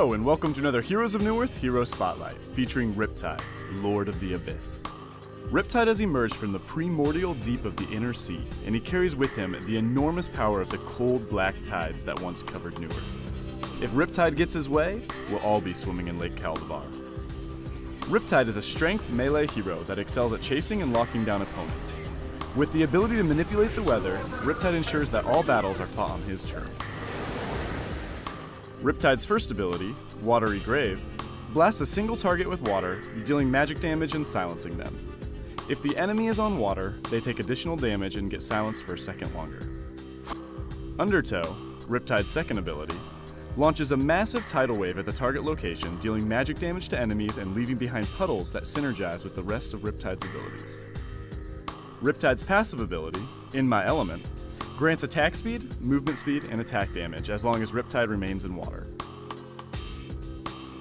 Hello and welcome to another Heroes of Newerth Hero Spotlight, featuring Riptide, Lord of the Abyss. Riptide has emerged from the primordial deep of the inner sea, and he carries with him the enormous power of the cold black tides that once covered Newerth. If Riptide gets his way, we'll all be swimming in Lake Caldavar. Riptide is a strength melee hero that excels at chasing and locking down opponents. With the ability to manipulate the weather, Riptide ensures that all battles are fought on his terms. Riptide's first ability, Watery Grave, blasts a single target with water, dealing magic damage and silencing them. If the enemy is on water, they take additional damage and get silenced for a second longer. Undertow, Riptide's second ability, launches a massive tidal wave at the target location, dealing magic damage to enemies and leaving behind puddles that synergize with the rest of Riptide's abilities. Riptide's passive ability, In My Element, grants attack speed, movement speed, and attack damage as long as Riptide remains in water.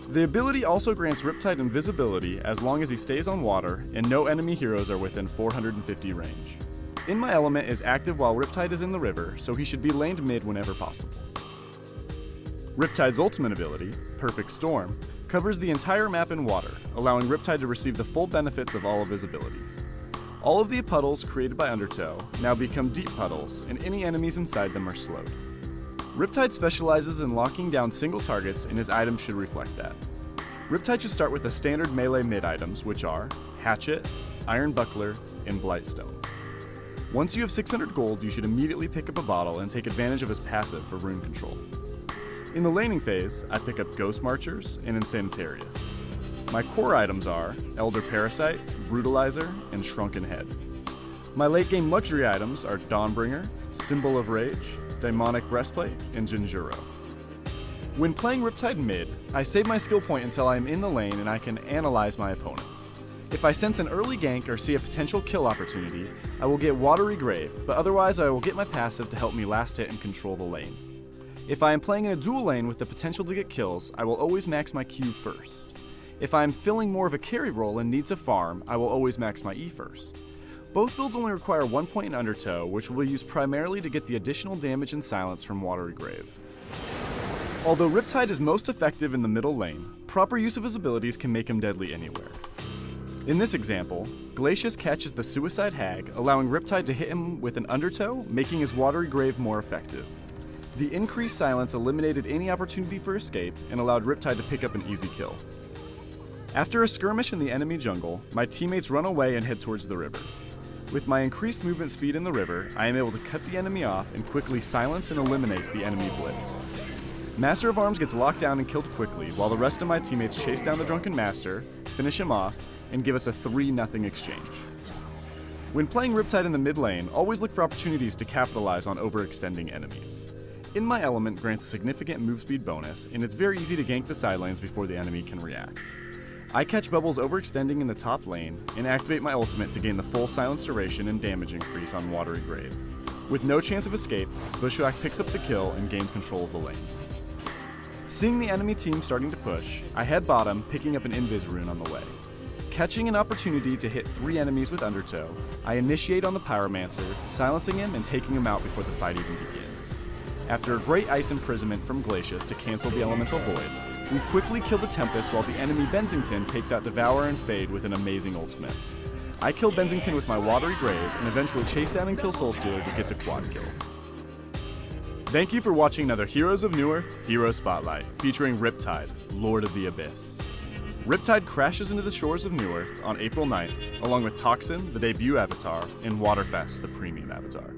The ability also grants Riptide invisibility as long as he stays on water and no enemy heroes are within 450 range. In My Element is active while Riptide is in the river, so he should be laned mid whenever possible. Riptide's ultimate ability, Perfect Storm, covers the entire map in water, allowing Riptide to receive the full benefits of all of his abilities. All of the puddles created by Undertow now become deep puddles, and any enemies inside them are slowed. Riptide specializes in locking down single targets, and his items should reflect that. Riptide should start with the standard melee mid items, which are Hatchet, Iron Buckler, and Blightstone. Once you have 600 gold, you should immediately pick up a bottle and take advantage of his passive for rune control. In the laning phase, I pick up Ghost Marchers and Insanitarius. My core items are Elder Parasite, Brutalizer, and Shrunken Head. My late game luxury items are Dawnbringer, Symbol of Rage, Daemonic Breastplate, and Jinjuro. When playing Riptide mid, I save my skill point until I am in the lane and I can analyze my opponents. If I sense an early gank or see a potential kill opportunity, I will get Watery Grave, but otherwise I will get my passive to help me last hit and control the lane. If I am playing in a dual lane with the potential to get kills, I will always max my Q first. If I am filling more of a carry role and needs a farm, I will always max my E first. Both builds only require 1 point in Undertow, which will be used primarily to get the additional damage and silence from Watery Grave. Although Riptide is most effective in the middle lane, proper use of his abilities can make him deadly anywhere. In this example, Glacius catches the Suicide Hag, allowing Riptide to hit him with an Undertow, making his Watery Grave more effective. The increased silence eliminated any opportunity for escape and allowed Riptide to pick up an easy kill. After a skirmish in the enemy jungle, my teammates run away and head towards the river. With my increased movement speed in the river, I am able to cut the enemy off and quickly silence and eliminate the enemy blitz. Master of Arms gets locked down and killed quickly, while the rest of my teammates chase down the Drunken Master, finish him off, and give us a 3-0 exchange. When playing Riptide in the mid lane, always look for opportunities to capitalize on overextending enemies. In My Element grants a significant move speed bonus, and it's very easy to gank the side lanes before the enemy can react. I catch bubbles overextending in the top lane, and activate my ultimate to gain the full silence duration and damage increase on Watery Grave. With no chance of escape, Bushwhack picks up the kill and gains control of the lane. Seeing the enemy team starting to push, I head bottom, picking up an Invis rune on the way. Catching an opportunity to hit 3 enemies with Undertow, I initiate on the Pyromancer, silencing him and taking him out before the fight even begins. After a great ice imprisonment from Glacius to cancel the Elemental Void, we quickly kill the Tempest while the enemy Benzington takes out Devour and Fade with an amazing ultimate. I kill Benzington with my Watery Grave and eventually chase down and kill Soulstealer to get the quad kill. Thank you for watching another Heroes of Newerth Hero Spotlight, featuring Riptide, Lord of the Abyss. Riptide crashes into the shores of Newerth on April 9th, along with Toxin, the debut avatar, and Waterfest, the premium avatar.